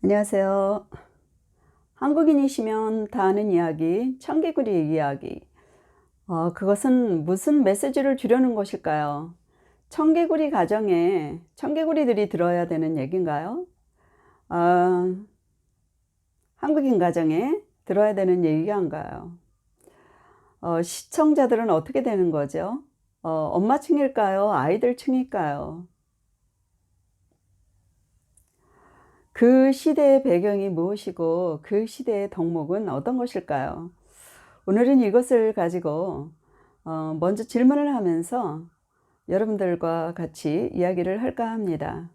안녕하세요. 한국인이시면 다 아는 이야기, 청개구리 이야기. 그것은 무슨 메시지를 주려는 것일까요? 청개구리 가정에 청개구리들이 들어야 되는 얘기인가요? 아, 한국인 가정에 들어야 되는 얘기인가요? 시청자들은 어떻게 되는 거죠? 엄마 층일까요? 아이들 층일까요? 그 시대의 배경이 무엇이고 그 시대의 덕목은 어떤 것일까요? 오늘은 이것을 가지고 먼저 질문을 하면서 여러분들과 같이 이야기를 할까 합니다.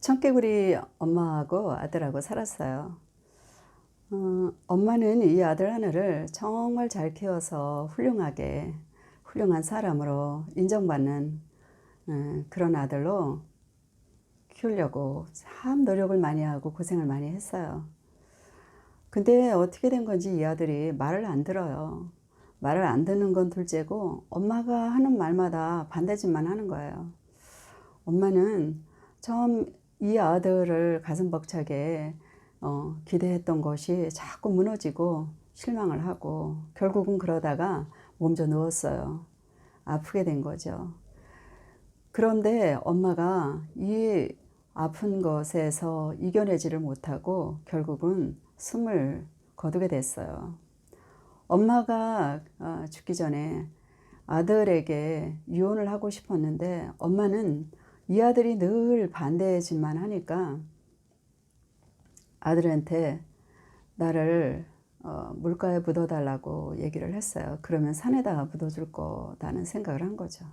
청개구리 엄마하고 아들하고 살았어요. 엄마는 이 아들 하나를 정말 잘 키워서 훌륭하게 훌륭한 사람으로 인정받는 그런 아들로 키우려고 참 노력을 많이 하고 고생을 많이 했어요. 근데 어떻게 된 건지 이 아들이 말을 안 들어요. 말을 안 듣는 건 둘째고 엄마가 하는 말마다 반대짓만 하는 거예요. 엄마는 처음 이 아들을 가슴 벅차게 기대했던 것이 자꾸 무너지고 실망을 하고 결국은 그러다가 몸져 누웠어요. 아프게 된 거죠. 그런데 엄마가 이 아픈 것에서 이겨내지를 못하고 결국은 숨을 거두게 됐어요. 엄마가 죽기 전에 아들에게 이혼을 하고 싶었는데 엄마는 이 아들이 늘 반대짓만 하니까 아들한테 나를 물가에 묻어달라고 얘기를 했어요. 그러면 산에다가 묻어줄 거다는 생각을 한 거죠.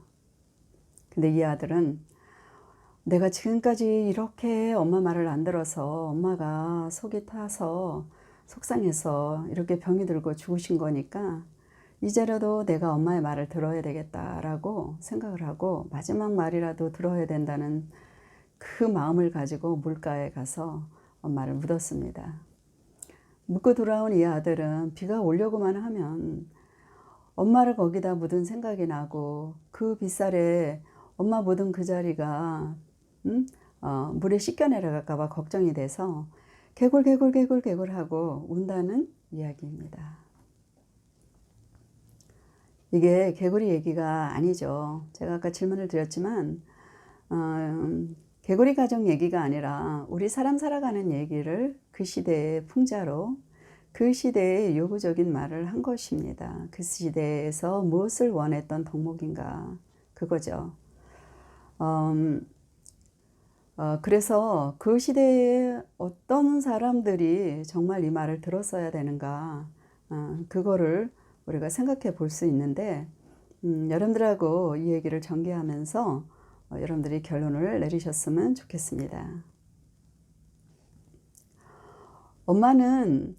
근데 이 아들은 내가 지금까지 이렇게 엄마 말을 안 들어서 엄마가 속이 타서 속상해서 이렇게 병이 들고 죽으신 거니까 이제라도 내가 엄마의 말을 들어야 되겠다라고 생각을 하고 마지막 말이라도 들어야 된다는 그 마음을 가지고 물가에 가서 엄마를 묻었습니다. 묻고 돌아온 이 아들은 비가 오려고만 하면 엄마를 거기다 묻은 생각이 나고 그 빗살에 엄마 묻은 그 자리가 물에 씻겨 내려갈까 봐 걱정이 돼서 개굴 하고 운다는 이야기입니다. 이게 개구리 얘기가 아니죠. 제가 아까 질문을 드렸지만 개구리 가정 얘기가 아니라 우리 사람 살아가는 얘기를 그 시대의 풍자로 그 시대의 요구적인 말을 한 것입니다. 그 시대에서 무엇을 원했던 덕목인가 그거죠. 그래서 그 시대에 어떤 사람들이 정말 이 말을 들었어야 되는가 그거를 우리가 생각해 볼 수 있는데 여러분들하고 이 얘기를 전개하면서 여러분들이 결론을 내리셨으면 좋겠습니다. 엄마는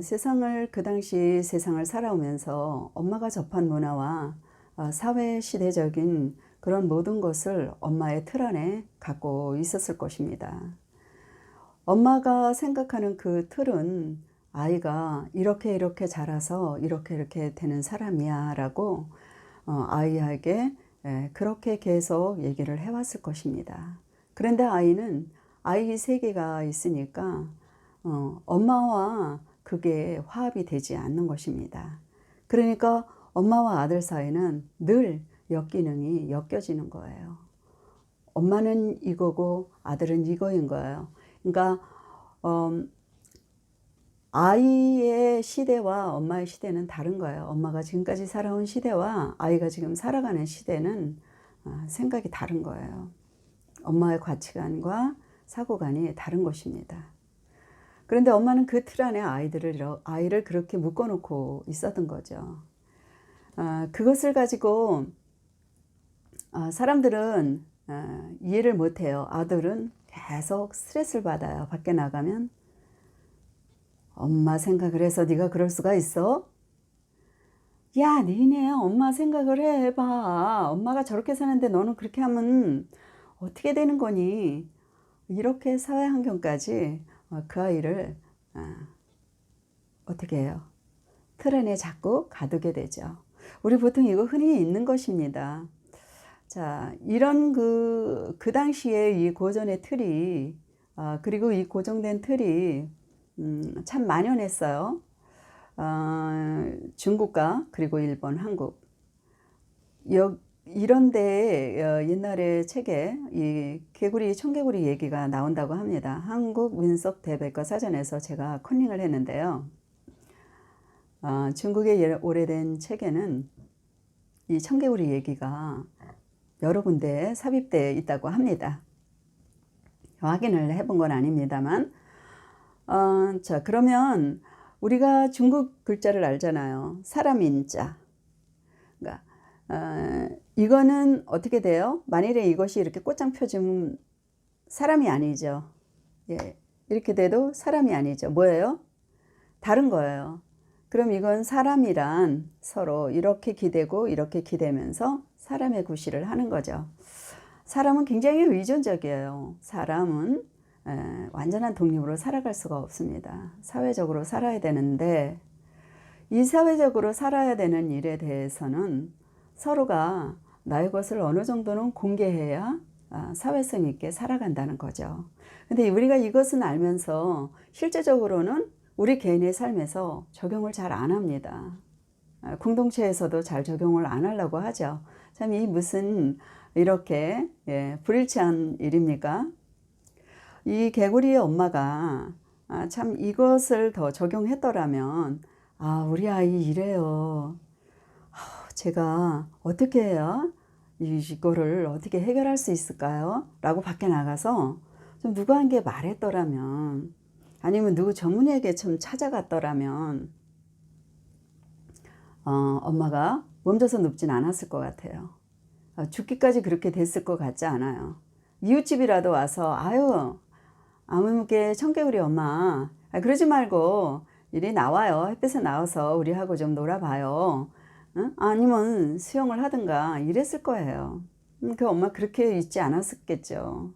세상을 그 당시 세상을 살아오면서 엄마가 접한 문화와 사회 시대적인 그런 모든 것을 엄마의 틀 안에 갖고 있었을 것입니다. 엄마가 생각하는 그 틀은 아이가 이렇게 자라서 이렇게 되는 사람이야 라고 아이에게 그렇게 계속 얘기를 해왔을 것입니다. 그런데 아이는 아이 세계가 있으니까 엄마와 그게 화합이 되지 않는 것입니다. 그러니까 엄마와 아들 사이는 늘 역기능이 엮여지는 거예요. 엄마는 이거고 아들은 이거인 거예요. 그러니까 아이의 시대와 엄마의 시대는 다른 거예요. 엄마가 지금까지 살아온 시대와 아이가 지금 살아가는 시대는 생각이 다른 거예요. 엄마의 가치관과 사고관이 다른 것입니다. 그런데 엄마는 그 틀 안에 아이를 그렇게 묶어놓고 있었던 거죠. 그것을 가지고 사람들은 이해를 못해요. 아들은 계속 스트레스를 받아요. 밖에 나가면 엄마 생각을 해서 네가 그럴 수가 있어? 야, 니네 엄마 생각을 해봐. 엄마가 저렇게 사는데 너는 그렇게 하면 어떻게 되는 거니? 이렇게 사회 환경까지 그 아이를 어떻게 해요? 틀 안에 자꾸 가두게 되죠. 우리 보통 이거 흔히 있는 것입니다. 자, 이런 그 당시에 이 고전의 틀이, 그리고 이 고정된 틀이 참 만연했어요. 중국과 그리고 일본, 한국. 이런 데에 옛날에 책에 이 개구리, 청개구리 얘기가 나온다고 합니다. 한국 민속 대백과 사전에서 제가 컨닝을 했는데요. 중국의 오래된 책에는 이 청개구리 얘기가 여러 군데 삽입되어 있다고 합니다. 확인을 해본 건 아닙니다만. 자, 그러면 우리가 중국 글자를 알잖아요. 사람인자. 그러니까 이거는 어떻게 돼요? 만일에 이것이 이렇게 꽃장 펴주면 사람이 아니죠. 예, 이렇게 돼도 사람이 아니죠. 뭐예요? 다른 거예요. 그럼 이건 사람이란 서로 이렇게 기대고 이렇게 기대면서 사람의 구실을 하는 거죠. 사람은 굉장히 의존적이에요. 사람은 완전한 독립으로 살아갈 수가 없습니다. 사회적으로 살아야 되는데 이 사회적으로 살아야 되는 일에 대해서는 서로가 나의 것을 어느 정도는 공개해야 사회성 있게 살아간다는 거죠. 근데 우리가 이것은 알면서 실제적으로는 우리 개인의 삶에서 적용을 잘 안 합니다. 공동체에서도 잘 적용을 안 하려고 하죠. 참 이 무슨 이렇게 불일치한 일입니까? 이 개구리의 엄마가 참 이것을 더 적용했더라면 우리 아이 이래요. 제가 어떻게 해야 이거를 어떻게 해결할 수 있을까요? 라고 밖에 나가서 좀 누구한테 말했더라면, 아니면 누구 전문의에게 좀 찾아갔더라면 엄마가 멈춰서 눕진 않았을 것 같아요. 죽기까지 그렇게 됐을 것 같지 않아요. 이웃집이라도 와서 아무개 청개구리 엄마 그러지 말고 이리 나와요. 햇빛에 나와서 우리하고 좀 놀아봐요. 아니면 수영을 하든가 이랬을 거예요. 그 엄마 그렇게 있지 않았겠죠.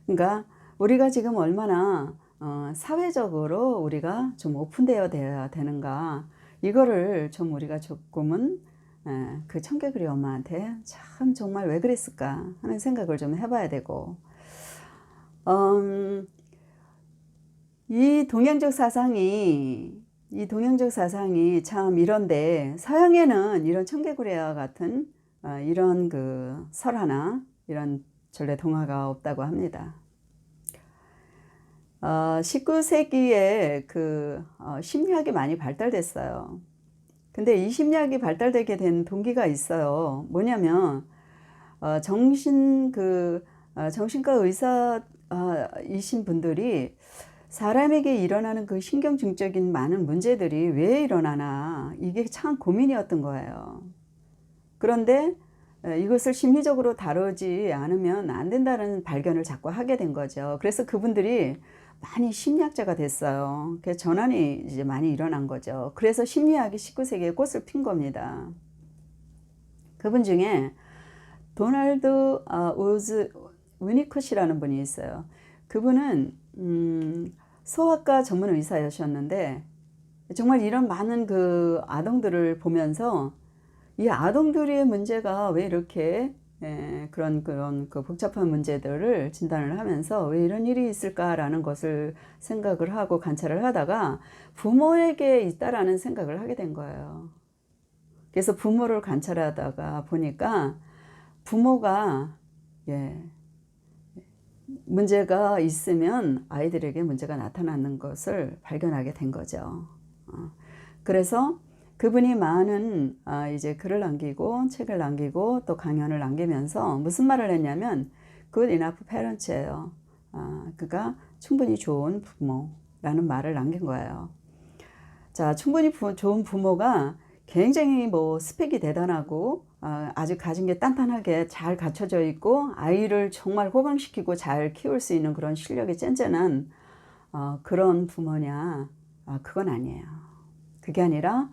그러니까 우리가 지금 얼마나 사회적으로 우리가 좀 오픈되어야 되는가, 이거를 좀 우리가 조금은 그 청개구리 엄마한테 참 정말 왜 그랬을까 하는 생각을 좀 해봐야 되고, 이 동양적 사상이 참 이런데, 서양에는 이런 청개구리와 같은 이런 그 설화나 이런 전래 동화가 없다고 합니다. 19세기에 그 심리학이 많이 발달됐어요. 근데 이 심리학이 발달되게 된 동기가 있어요. 뭐냐면 정신과 의사이신 분들이 사람에게 일어나는 그 신경증적인 많은 문제들이 왜 일어나나, 이게 참 고민이었던 거예요. 그런데 이것을 심리적으로 다루지 않으면 안 된다는 발견을 자꾸 하게 된 거죠. 그래서 그분들이 많이 심리학자가 됐어요. 그래서 전환이 이제 많이 일어난 거죠. 그래서 심리학이 19세기에 꽃을 핀 겁니다. 그분 중에 도널드 우즈 위니컷이라는 분이 있어요. 그분은 소아과 전문 의사였었는데, 정말 이런 많은 그 아동들을 보면서 이 아동들의 문제가 왜 이렇게 그런 그 복잡한 문제들을 진단을 하면서 왜 이런 일이 있을까라는 것을 생각을 하고 관찰을 하다가 부모에게 있다라는 생각을 하게 된 거예요. 그래서 부모를 관찰하다가 보니까 부모가 문제가 있으면 아이들에게 문제가 나타나는 것을 발견하게 된 거죠. 그래서 그분이 많은 이제 글을 남기고 책을 남기고 또 강연을 남기면서 무슨 말을 했냐면 good enough parents예요. 그가 충분히 좋은 부모라는 말을 남긴 거예요. 자, 충분히 좋은 부모가 굉장히 뭐 스펙이 대단하고 아주 가진 게 단단하게 잘 갖춰져 있고 아이를 정말 호강시키고 잘 키울 수 있는 그런 실력이 쨍쨍한 그런 부모냐? 그건 아니에요. 그게 아니라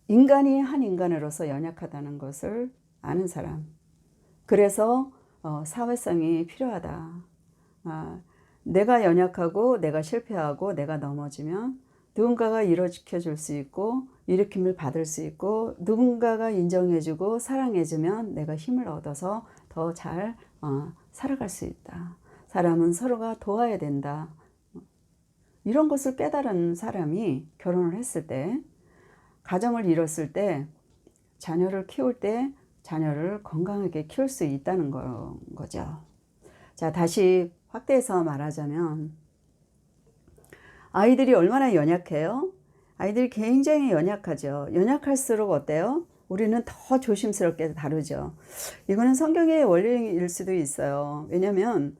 인간이 한 인간으로서 연약하다는 것을 아는 사람. 그래서 사회성이 필요하다. 내가 연약하고 내가 실패하고 내가 넘어지면 누군가가 일으켜 줄 수 있고 일으킴을 받을 수 있고 누군가가 인정해 주고 사랑해 주면 내가 힘을 얻어서 더 잘 살아갈 수 있다. 사람은 서로가 도와야 된다. 이런 것을 깨달은 사람이 결혼을 했을 때, 가정을 이뤘을 때, 자녀를 키울 때 자녀를 건강하게 키울 수 있다는 거죠. 자, 다시 확대해서 말하자면 아이들이 얼마나 연약해요? 아이들이 굉장히 연약하죠. 연약할수록 어때요? 우리는 더 조심스럽게 다루죠. 이거는 성경의 원리일 수도 있어요. 왜냐하면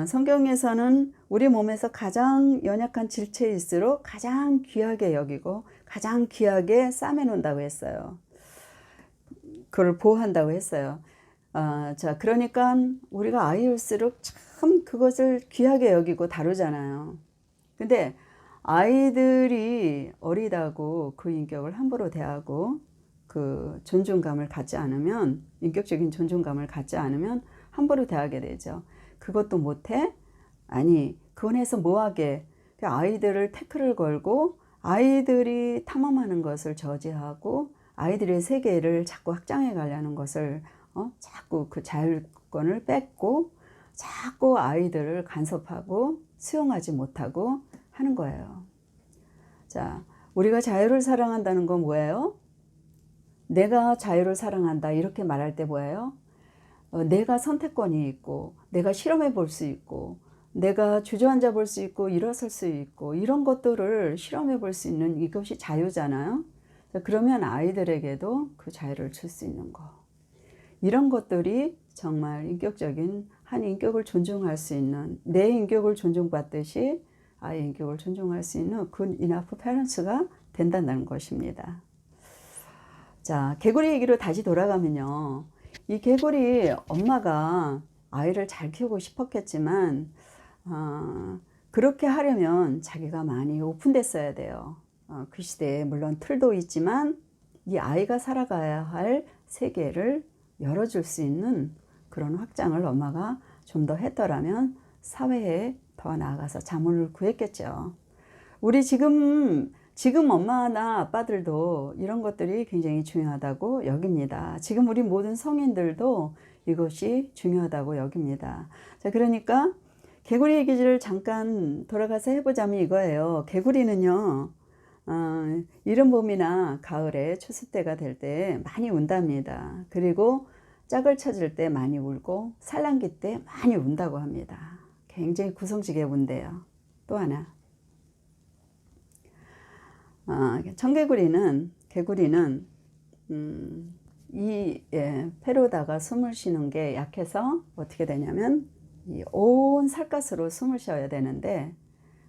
성경에서는 우리 몸에서 가장 연약한 질체일수록 가장 귀하게 여기고 가장 귀하게 싸매놓는다고 했어요. 그걸 보호한다고 했어요. 자, 그러니까 우리가 아이일수록 참 그것을 귀하게 여기고 다루잖아요. 근데 아이들이 어리다고 그 인격을 함부로 대하고 그 존중감을 갖지 않으면, 인격적인 존중감을 갖지 않으면 함부로 대하게 되죠. 그것도 못해? 아니, 그건 해서 뭐하게? 아이들을 태클을 걸고 아이들이 탐험하는 것을 저지하고 아이들의 세계를 자꾸 확장해 가려는 것을 자꾸 그 자율권을 뺏고 자꾸 아이들을 간섭하고 수용하지 못하고 하는 거예요. 자, 우리가 자유를 사랑한다는 건 뭐예요? 내가 자유를 사랑한다 이렇게 말할 때 뭐예요? 내가 선택권이 있고 내가 실험해 볼 수 있고 내가 주저앉아 볼 수 있고 일어설 수 있고 이런 것들을 실험해 볼 수 있는, 이것이 자유잖아요. 그러면 아이들에게도 그 자유를 줄 수 있는 거, 이런 것들이 정말 인격적인, 한 인격을 존중할 수 있는, 내 인격을 존중받듯이 아이의 인격을 존중할 수 있는 good enough parents가 된다는 것입니다. 자, 개구리 얘기로 다시 돌아가면요, 이 개구리 엄마가 아이를 잘 키우고 싶었겠지만 그렇게 하려면 자기가 많이 오픈됐어야 돼요. 그 시대에 물론 틀도 있지만 이 아이가 살아가야 할 세계를 열어줄 수 있는 그런 확장을 엄마가 좀 더 했더라면 사회에 더 나아가서 자문을 구했겠죠. 우리 지금 엄마나 아빠들도 이런 것들이 굉장히 중요하다고 여깁니다. 지금 우리 모든 성인들도 이것이 중요하다고 여깁니다. 자, 그러니까 개구리 얘기를 잠깐 돌아가서 해보자면 이거예요. 개구리는요, 이른 봄이나 가을에 추수 때가 될 때 많이 운답니다. 그리고 짝을 찾을 때 많이 울고 산란기 때 많이 운다고 합니다. 굉장히 구성지게 운대요. 또 하나, 개구리는 폐로다가 숨을 쉬는 게 약해서 어떻게 되냐면 이 온 살갗으로 숨을 쉬어야 되는데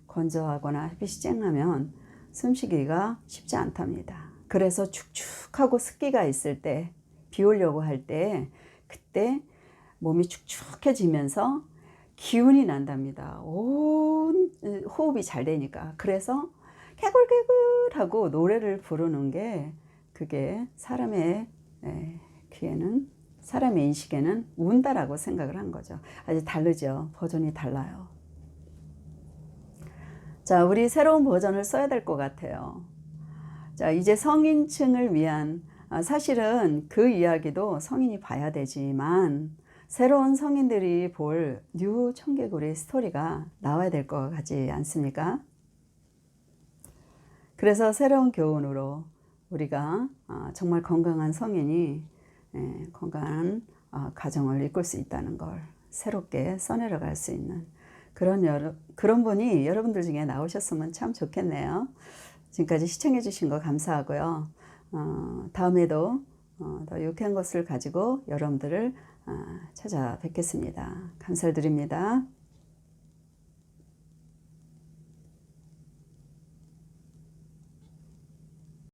건조하거나 햇빛이 쨍하면 숨쉬기가 쉽지 않답니다. 그래서 축축하고 습기가 있을 때, 비 오려고 할 때, 그때 몸이 축축해지면서 기운이 난답니다. 온 호흡이 잘 되니까. 그래서 개굴개굴하고 노래를 부르는 게, 그게 사람의 귀에는, 사람의 인식에는 운다라고 생각을 한 거죠. 아주 다르죠. 버전이 달라요. 자, 우리 새로운 버전을 써야 될 것 같아요. 자, 이제 성인층을 위한, 사실은 그 이야기도 성인이 봐야 되지만 새로운 성인들이 볼 뉴 청개구리 스토리가 나와야 될 것 같지 않습니까? 그래서 새로운 교훈으로 우리가 정말 건강한 성인이 건강한 가정을 이끌 수 있다는 걸 새롭게 써내려갈 수 있는 그런 분이 여러분들 중에 나오셨으면 참 좋겠네요. 지금까지 시청해 주신 거 감사하고요. 다음에도 더 유쾌한 것을 가지고 여러분들을 찾아뵙겠습니다. 감사드립니다.